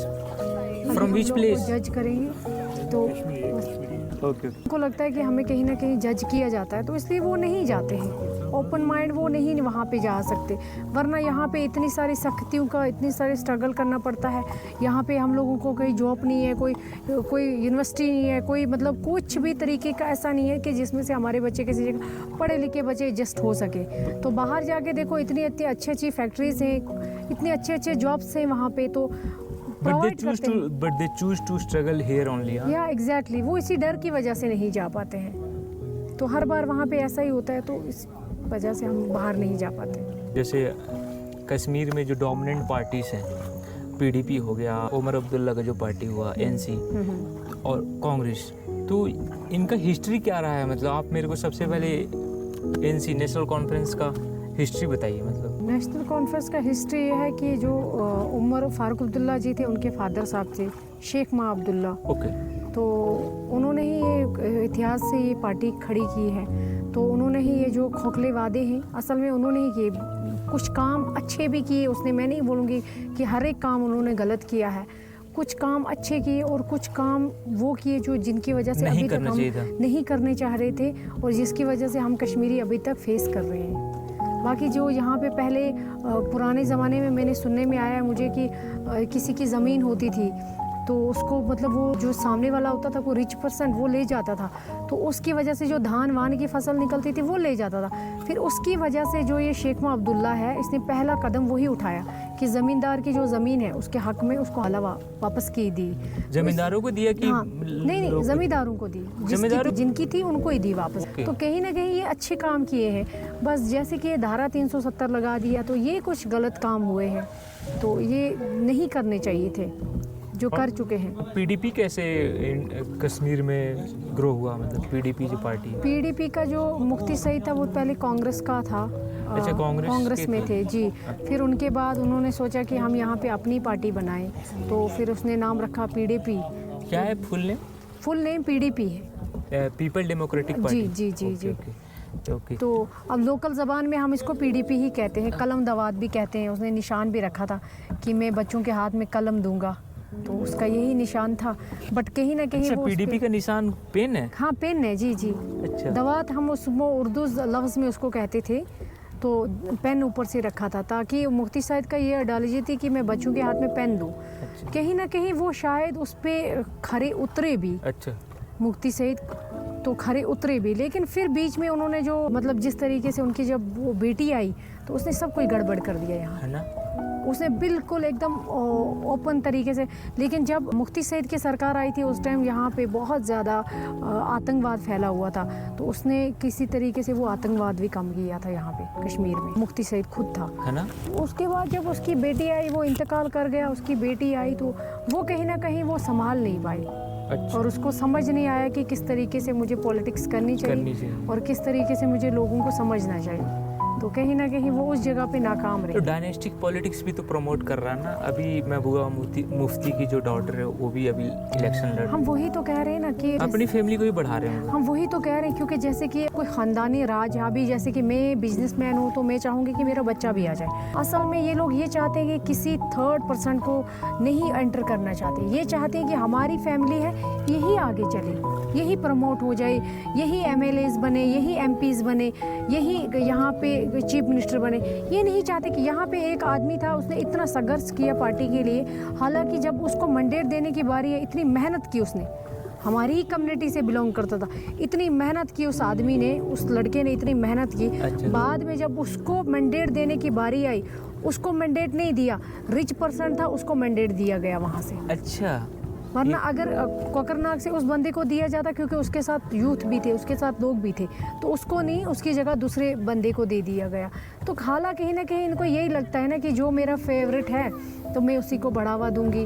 From which place?
जज करेंगे तो उनको लगता है कि हमें कहीं ना कहीं जज किया जाता है, तो इसलिए वो नहीं जाते हैं। ओपन माइंड वो नहीं वहाँ पे जा सकते, वरना यहाँ पे इतनी सारी सख्तियों का इतनी सारे स्ट्रगल करना पड़ता है। यहाँ पे हम लोगों को कोई जॉब नहीं है, कोई यूनिवर्सिटी नहीं है, कोई मतलब कुछ भी तरीके का ऐसा नहीं है कि जिसमें से हमारे बच्चे किसी जगह पढ़े लिखे बच्चे एडजस्ट हो सके। तो बाहर जाके देखो इतनी अच्छी फैक्ट्रीज हैं, इतने अच्छे जॉब्स हैं वहाँ पे, तो
but they choose to struggle here only, हाँ?
या एग्जैक्टली वो इसी डर की वजह से नहीं जा पाते हैं, तो हर बार वहाँ पे ऐसा ही होता है, तो इस वजह से हम बाहर नहीं जा पाते।
जैसे कश्मीर में जो डोमिनेंट पार्टीज हैं, पीडीपी हो गया, उमर अब्दुल्ला का जो पार्टी हुआ, एनसी और कांग्रेस, तो इनका हिस्ट्री क्या रहा है? मतलब आप मेरे को सबसे पहले एनसी नेशनल कॉन्फ्रेंस का हिस्ट्री बताइए। मतलब
नेशनल कॉन्फ्रेंस का हिस्ट्री ये है कि जो उमर फारूक अब्दुल्ला जी थे उनके फादर साहब थे शेख माँ अब्दुल्ला,
ओके,
तो उन्होंने ही ये इतिहास से ये पार्टी खड़ी की है। तो उन्होंने ही ये जो खोखले वादे हैं असल में उन्होंने ही किए, कुछ काम अच्छे भी किए उसने, मैं नहीं बोलूँगी कि हर एक काम उन्होंने गलत किया है, कुछ काम अच्छे किए और कुछ काम वो किए जो जिनकी वजह से अभी तक हम नहीं करने चाह रहे थे और जिसकी वजह से हम कश्मीरी अभी तक फेस कर रहे हैं। बाकी जो यहाँ पे पहले पुराने ज़माने में मैंने सुनने में आया है मुझे कि किसी की ज़मीन होती थी तो उसको मतलब वो जो सामने वाला होता था वो रिच पर्सन वो ले जाता था, तो उसकी वजह से जो धान वान की फसल निकलती थी वो ले जाता था। फिर उसकी वजह से जो ये शेख माँ अब्दुल्ला है इसने पहला कदम वही उठाया कि ज़मींदार की जो ज़मीन है उसके हक में उसको हलवा वापस की दी।
जमींदारों को दिया कि
हाँ, नहीं ज़मींदारों को दी, जिनकी थी उनको ही दी वापस। तो कहीं ना कहीं ये अच्छे काम किए हैं, बस जैसे कि धारा 370 लगा दिया तो ये कुछ गलत काम हुए हैं, तो ये नहीं करने चाहिए थे जो कर चुके हैं।
पीडीपी कैसे कश्मीर में ग्रो हुआ? मतलब पीडीपी जो पार्टी,
पीडीपी का जो मुफ्ती सईद था वो पहले कांग्रेस का था।
अच्छा,
कांग्रेस में थे जी। फिर उनके बाद उन्होंने सोचा कि हम यहाँ पे अपनी पार्टी बनाएं, तो फिर उसने नाम रखा पीडीपी।
क्या है full name?
Full name PDP है,
पीपल डेमोक्रेटिक पार्टी।
जी जी जी जी।
ओके।
तो अब लोकल ज़बान में हम इसको पीडीपी ही कहते हैं, कलम दवात भी कहते हैं। उसने निशान भी रखा था कि मैं बच्चों के हाथ में कलम दूंगा, तो उसका यही निशान था। बट कहीं ना कहीं
अच्छा, पीडीपी का निशान पेन है?
हाँ पेन है जी जी।
अच्छा।
दवात हम उसको उर्दू लफ्ज़ में उसको कहते थे, तो पेन ऊपर से रखा था ताकि मुफ्ती साहिब का ये आइडियोलॉजी थी कि मैं बच्चों के हाथ में पेन दूँ।
अच्छा।
कहीं ना कहीं वो शायद उस पर खरे उतरे भी।
अच्छा।
मुफ्ती सईद तो खरे उतरे भी, लेकिन फिर बीच में उन्होंने जो मतलब जिस तरीके से उनकी जब वो बेटी आई तो उसने सब कुछ गड़बड़ कर दिया यहाँ,
है ना?
उसने बिल्कुल एकदम ओपन तरीके से। लेकिन जब मुफ्ती सईद की सरकार आई थी उस टाइम यहाँ पे बहुत ज़्यादा आतंकवाद फैला हुआ था, तो उसने किसी तरीके से वो आतंकवाद भी कम किया था यहाँ पे कश्मीर में। मुफ्ती सईद खुद था,
है ना?
उसके बाद जब उसकी बेटी आई, वो इंतकाल कर गया, उसकी बेटी आई तो वो कहीं ना कहीं वो संभाल नहीं पाई।
अच्छा।
और उसको समझ नहीं आया कि किस तरीके से मुझे पॉलिटिक्स करनी चाहिए और किस तरीके से मुझे लोगों को समझना चाहिए। तो कहीं ना कहीं वो उस जगह पे नाकाम
तो
रहे।
डायनेस्टिक पॉलिटिक्स भी तो प्रमोट कर रहा है ना। अभी महबूबा मुफ्ती की जो डॉटर है वो भी अभी इलेक्शन लड़
हम वही तो कह रहे हैं ना कि
अपनी फैमिली को ही बढ़ा रहे हैं।
हम वही तो कह रहे हैं, क्योंकि जैसे कि कोई ख़ानदानी राज है। अभी जैसे कि मैं बिजनेसमैन हूँ तो मैं चाहूँगी कि मेरा बच्चा भी आ जाए। असल में ये लोग ये चाहते हैं कि किसी थर्ड पर्सन को नहीं एंटर करना चाहते। ये चाहते हैं कि हमारी फैमिली है यही आगे चले, यही प्रमोट हो जाए, यही MLAs बने, यही MPs बने, यही यहाँ पे चीफ मिनिस्टर बने। ये नहीं चाहते कि यहाँ पे एक आदमी था, उसने इतना संघर्ष किया पार्टी के लिए, हालांकि जब उसको मैंडेट देने की बारी है, इतनी मेहनत की उसने, हमारी ही कम्युनिटी से बिलोंग करता था, इतनी मेहनत की उस आदमी ने, उस लड़के ने इतनी मेहनत की।
अच्छा।
बाद में जब उसको मैंडेट देने की बारी आई, उसको मैंडेट नहीं दिया, रिच पर्सन था, उसको मैंडेट दिया गया वहाँ से।
अच्छा,
वरना अगर कोकरनाग से उस बंदे को दिया जाता, क्योंकि उसके साथ यूथ भी थे, उसके साथ लोग भी थे, तो उसको नहीं, उसकी जगह दूसरे बंदे को दे दिया गया। तो खाला कहीं ना कहीं इनको यही लगता है ना कि जो मेरा फेवरेट है तो मैं उसी को बढ़ावा दूंगी।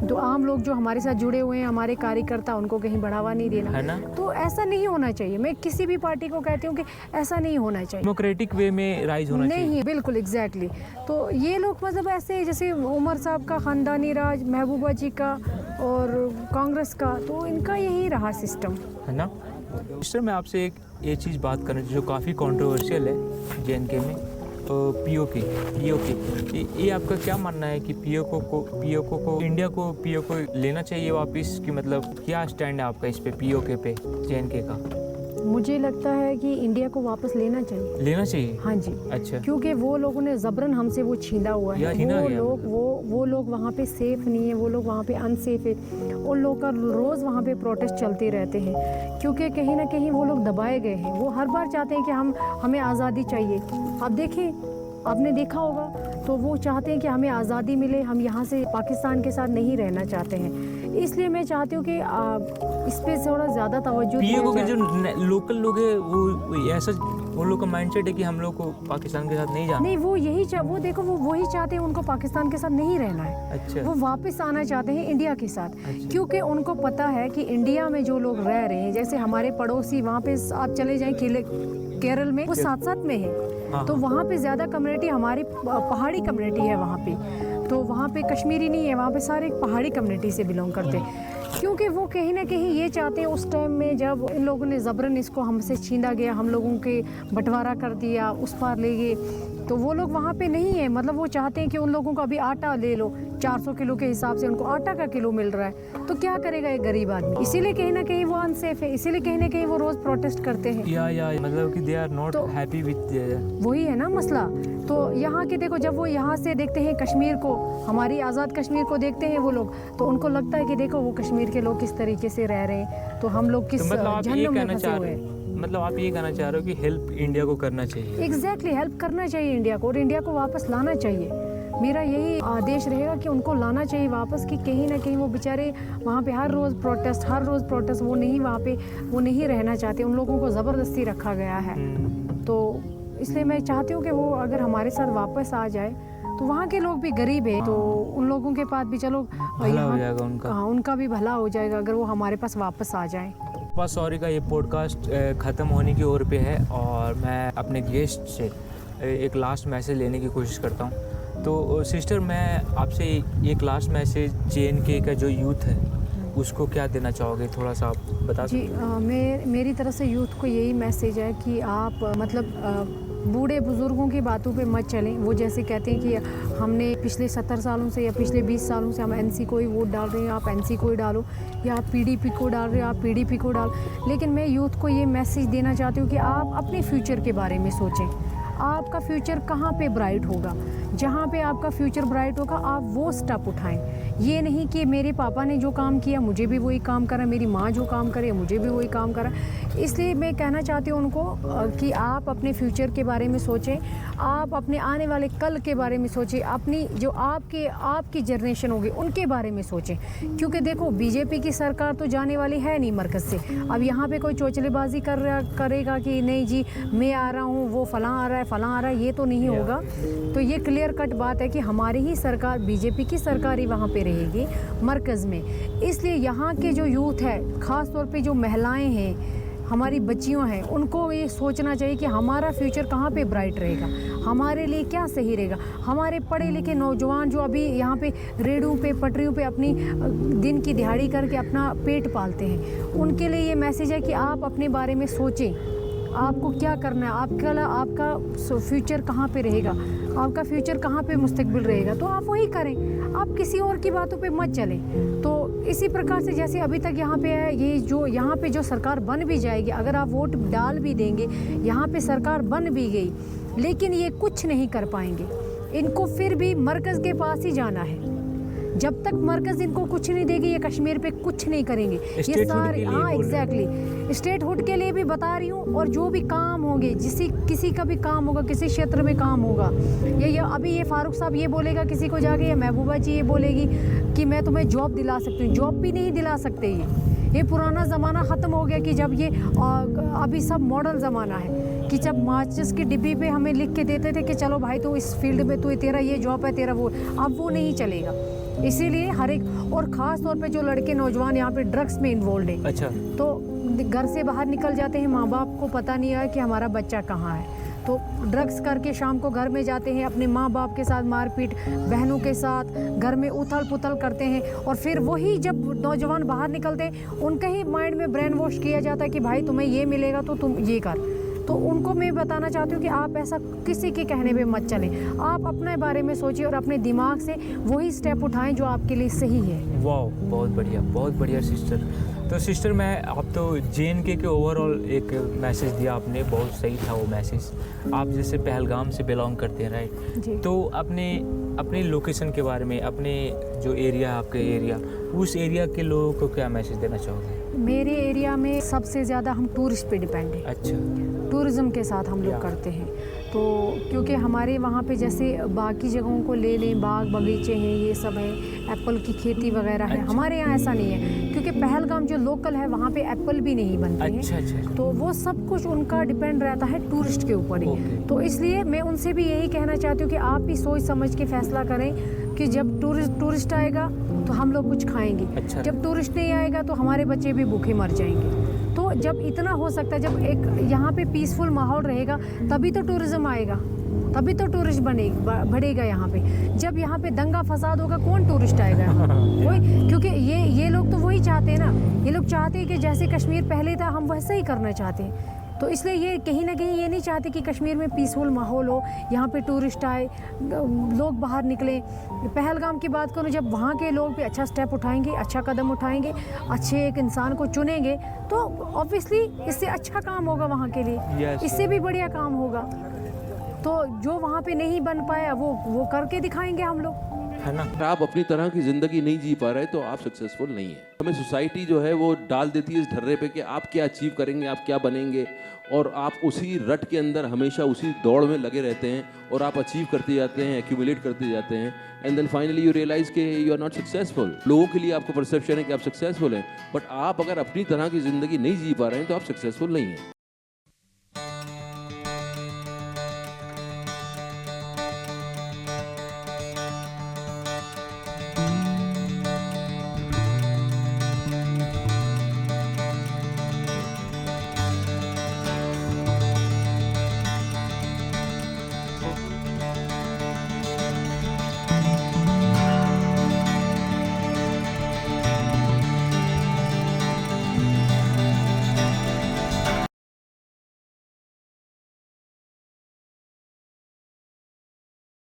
तो आम लोग जो हमारे साथ जुड़े हुए हैं, हमारे कार्यकर्ता, उनको कहीं बढ़ावा नहीं देना
है ना।
तो ऐसा नहीं होना चाहिए। मैं किसी भी पार्टी को कहती हूँ कि ऐसा नहीं होना चाहिए,
डेमोक्रेटिक वे में राइज होना चाहिए।
नहीं, बिल्कुल एग्जैक्टली। तो ये लोग मतलब ऐसे, जैसे उमर साहब का ख़ानदानी राज, महबूबा जी का और कांग्रेस का, तो इनका यही रहा सिस्टम,
है ना। सिस्टर, मैं आपसे एक ये चीज़ बात करना जो काफ़ी कंट्रोवर्शियल है JNK में, POK। ये आपका क्या मानना है कि POK को इंडिया को POK लेना चाहिए वापस, कि मतलब क्या स्टैंड है आपका इस पे POK पे JNK का?
मुझे लगता है कि इंडिया को वापस लेना चाहिए। हाँ जी।
अच्छा।
क्योंकि वो लोगों ने ज़बरन हमसे वो छीना हुआ है। वो लोग वहाँ पे सेफ नहीं है, वो लोग वहाँ पे अनसेफ है। उन लोगों का रोज़ वहाँ पे प्रोटेस्ट चलते रहते हैं, क्योंकि कहीं ना कहीं वो लोग दबाए गए हैं। वो हर बार चाहते हैं कि हमें आज़ादी चाहिए। आप देखें, आपने देखा होगा, तो वो चाहते हैं कि हमें आज़ादी मिले, हम यहाँ से पाकिस्तान के साथ नहीं रहना चाहते हैं। इसलिए मैं चाहती हूँ कि इस पे थोड़ा ज़्यादा तवज्जो दिया
POK के
जाए।
जो लोकल लोग हैं वो ऐसा, वो लोग का माइंडसेट है कि हम लोग को पाकिस्तान के साथ नहीं जाना।
नहीं, वो वही चाहते हैं, उनको पाकिस्तान के साथ नहीं रहना है।
अच्छा।
वो वापस आना चाहते हैं इंडिया के साथ।
अच्छा।
क्योंकि उनको पता है कि इंडिया में जो लोग रह रहे हैं, जैसे हमारे पड़ोसी, वहाँ पे आप चले जाएं केरल में, वो साथ में है।
हाँ।
तो वहाँ पे ज़्यादा कम्युनिटी हमारी पहाड़ी कम्युनिटी है वहाँ पे, तो वहाँ पे कश्मीरी नहीं है, वहाँ पे सारे पहाड़ी कम्युनिटी से बिलोंग करते हैं। क्योंकि वो कहीं ना कहीं ये चाहते हैं, उस टाइम में जब इन लोगों ने ज़बरन इसको हमसे छीना गया, हम लोगों के बंटवारा कर दिया, उस पार ले गए, तो वो लोग वहाँ पे नहीं है। मतलब वो चाहते हैं कि उन लोगों को अभी आटा ले लो, 400 किलो के हिसाब से उनको आटा का किलो मिल रहा है, तो क्या करेगा एक गरीब आदमी। इसीलिए कहीं ना कहीं वो अनसेफ है, इसीलिए कहीं ना कहीं वो रोज़ प्रोटेस्ट करते हैं।
या मतलब कि they are not happy with,
वही है ना मसला। तो यहाँ के देखो, जब वो यहाँ से देखते हैं कश्मीर को, हमारी आज़ाद कश्मीर को देखते हैं वो लोग, तो उनको लगता है कि देखो वो कश्मीर के लोग किस तरीके से रह रहे हैं, तो हम लोग किस जहन्नुम में फंसे हुए हैं।
मतलब आप ये कहना चाह रहे हो कि हेल्प इंडिया को करना चाहिए?
एग्जैक्टली, हेल्प करना चाहिए इंडिया को, और इंडिया को वापस लाना चाहिए। मेरा यही आदेश रहेगा कि उनको लाना चाहिए वापस, कि कहीं ना कहीं वो बेचारे वहाँ पे हर रोज़ प्रोटेस्ट, वो नहीं वहाँ पे, वो नहीं रहना चाहते, उन लोगों को ज़बरदस्ती रखा गया है। तो इसलिए मैं चाहती हूँ कि वो अगर हमारे साथ वापस आ जाए, तो वहाँ के लोग भी गरीब है, तो उन लोगों के पास भी चलो
भला हो जाएगा उनका।
हाँ, उनका भी भला हो जाएगा अगर वो हमारे पास वापस आ जाए।
सॉरी का ये पॉडकास्ट ख़त्म होने की ओर पे है, और मैं अपने गेस्ट से एक लास्ट मैसेज लेने की कोशिश करता हूँ। तो सिस्टर, मैं आपसे एक लास्ट मैसेज JNK का जो यूथ है उसको क्या देना चाहोगे, थोड़ा सा आप बता सकते हैं?
जी, मेरी तरफ से यूथ को यही मैसेज है कि आप मतलब बूढ़े बुज़ुर्गों की बातों पे मत चलें। वो जैसे कहते हैं कि हमने पिछले 70 सालों से या पिछले 20 सालों से हम NC को ही वोट डाल रहे हैं, आप NC को ही डालो, या आप PDP को डाल रहे हो, आप PDP को डालो। लेकिन मैं यूथ को ये मैसेज देना चाहती हूँ कि आप अपने फ्यूचर के बारे में सोचें। आपका फ्यूचर कहाँ पे ब्राइट होगा, जहाँ पे आपका फ्यूचर ब्राइट होगा आप वो स्टेप उठाएं। ये नहीं कि मेरे पापा ने जो काम किया मुझे भी वही काम करा, मेरी माँ जो काम करे मुझे भी वही काम करा। इसलिए मैं कहना चाहती हूँ उनको कि आप अपने फ्यूचर के बारे में सोचें, आप अपने आने वाले कल के बारे में सोचें, अपनी जो आपकी जनरेशन होगी उनके बारे में सोचें। क्योंकि देखो, BJP की सरकार तो जाने वाली है नहीं मरकज़ से। अब यहाँ पे कोई चोचलेबाजी करेगा कि नहीं जी मैं आ रहा हूँ, वो फलां आ रहा है, फलां आ रहा है, ये तो नहीं होगा। तो ये क्लियर कट बात है कि हमारी ही सरकार, BJP की सरकार ही वहाँ पे रहेगी मरकज़ में। इसलिए यहाँ के जो यूथ है, ख़ास तौर पे जो महिलाएं हैं, हमारी बच्चियों हैं, उनको ये सोचना चाहिए कि हमारा फ्यूचर कहाँ पे ब्राइट रहेगा, हमारे लिए क्या सही रहेगा। हमारे पढ़े लिखे नौजवान जो अभी यहाँ पे रेड़ों पे पटरियों पे अपनी दिन की दिहाड़ी करके अपना पेट पालते हैं, उनके लिए ये मैसेज है कि आप अपने बारे में सोचें, आपको क्या करना है, आपका फ्यूचर कहाँ पे रहेगा, आपका फ्यूचर कहाँ पे मुस्तकबिल रहेगा, तो आप वही करें, आप किसी और की बातों पे मत चलें। तो इसी प्रकार से जैसे अभी तक यहाँ पे है, ये जो यहाँ पे जो सरकार बन भी जाएगी, अगर आप वोट डाल भी देंगे, यहाँ पे सरकार बन भी गई, लेकिन ये कुछ नहीं कर पाएंगे। इनको फिर भी मरकज़ के पास ही जाना है। जब तक मरकज़ इनको कुछ नहीं देगी, ये कश्मीर पे कुछ नहीं करेंगे। ये सारे, हाँ एग्जैक्टली, स्टेटहुड के लिए भी बता रही हूँ। और जो भी काम होंगे, किसी का भी काम होगा, किसी क्षेत्र में काम होगा, ये अभी ये फारूक साहब ये बोलेगा किसी को जाके, या महबूबा जी ये बोलेगी कि मैं तुम्हें जॉब दिला सकती हूँ, जॉब भी नहीं दिला सकते। ये पुराना ज़माना ख़त्म हो गया कि जब ये अभी सब मॉडर्न ज़माना है कि जब माचिस की डिब्बी पे हमें लिख के देते थे कि चलो भाई तो इस फील्ड में तो तेरा ये जॉब है, तेरा वो, अब वो नहीं चलेगा। इसीलिए हर एक, और ख़ास तौर पे जो लड़के नौजवान यहाँ पे ड्रग्स में इन्वॉल्व है,
अच्छा,
तो घर से बाहर निकल जाते हैं, माँ बाप को पता नहीं है कि हमारा बच्चा कहाँ है, तो ड्रग्स करके शाम को घर में जाते हैं, अपने माँ बाप के साथ मारपीट, बहनों के साथ घर में उथल पुथल करते हैं। और फिर वही जब नौजवान बाहर निकलते हैं, उनके ही माइंड में ब्रेन वॉश किया जाता है कि भाई तुम्हें ये मिलेगा तो तुम ये कर। तो उनको मैं बताना चाहती हूँ कि आप ऐसा किसी के कहने पे मत चलें, आप अपने बारे में सोचिए और अपने दिमाग से वही स्टेप उठाएं जो आपके लिए सही है।
वाह, बहुत बढ़िया सिस्टर। तो सिस्टर, मैं आप तो JNK के ओवरऑल एक मैसेज दिया आपने, बहुत सही था वो मैसेज। आप जैसे पहलगाम से बिलोंग करते हैं, राइट?
जी।
तो अपने लोकेशन के बारे में, अपने जो एरिया, आपके एरिया, उस एरिया के लोगों को क्या मैसेज देना चाहोगे?
मेरे एरिया में सबसे ज़्यादा हम टूरिस्ट पे डिपेंड है।
अच्छा,
टूरिज़्म के साथ हम लोग करते हैं। तो क्योंकि हमारे वहाँ पे जैसे बाकी जगहों को ले लें, बाग बगीचे हैं, ये सब है, एप्पल की खेती वगैरह है।
अच्छा।
हमारे यहाँ ऐसा नहीं है, क्योंकि पहलगाम जो लोकल है वहाँ पे एप्पल भी नहीं बनते हैं।
अच्छा।
तो वो सब कुछ उनका डिपेंड रहता है टूरिस्ट के ऊपर ही।
ओके।
तो इसलिए मैं उनसे भी यही कहना चाहती हूँ कि आप भी सोच समझ के फैसला करें कि जब टूरिस्ट आएगा तो हम लोग कुछ खाएंगे,
अच्छा।
जब टूरिस्ट नहीं आएगा तो हमारे बच्चे भी भूखे मर जाएंगे। तो जब इतना हो सकता है, जब एक यहाँ पे पीसफुल माहौल रहेगा, तभी तो टूरिज़्म आएगा, तभी तो टूरिस्ट बढ़ेगा यहाँ पे। जब यहाँ पे दंगा फसाद होगा, कौन टूरिस्ट आएगा यहाँ? कोई, क्योंकि ये लोग तो वही चाहते हैं ना, ये लोग चाहते हैं कि जैसे कश्मीर पहले था हम वैसे ही करना चाहते हैं। तो इसलिए ये कहीं ना कहीं ये नहीं चाहते कि कश्मीर में पीसफुल माहौल हो, यहाँ पे टूरिस्ट आए, लोग बाहर निकलें। पहलगाम की बात करूँ, जब वहाँ के लोग भी अच्छा स्टेप उठाएंगे, अच्छा कदम उठाएंगे, अच्छे एक इंसान को चुनेंगे, तो ऑब्वियसली इससे अच्छा काम होगा वहाँ के लिए।
Yes.
इससे भी बढ़िया काम होगा। तो जो वहाँ पे नहीं बन पाया वो करके दिखाएंगे हम लोग,
है ना?
आप अपनी तरह की ज़िंदगी नहीं जी पा रहे तो आप सक्सेसफुल नहीं है। हमें सोसाइटी जो है वो डाल देती है इस ढर्रे पे कि आप क्या अचीव करेंगे, आप क्या बनेंगे, और आप उसी रट के अंदर हमेशा उसी दौड़ में लगे रहते हैं और आप अचीव करते जाते हैं, एक्यूमुलेट करते जाते हैं, and then finally you realise कि यू आर नॉट सक्सेसफुल। लोगों के लिए आपको परसेप्शन है कि आप सक्सेसफुल हैं, बट आप अगर अपनी तरह की ज़िंदगी नहीं जी पा रहे हैं तो आप सक्सेसफुल नहीं हैं।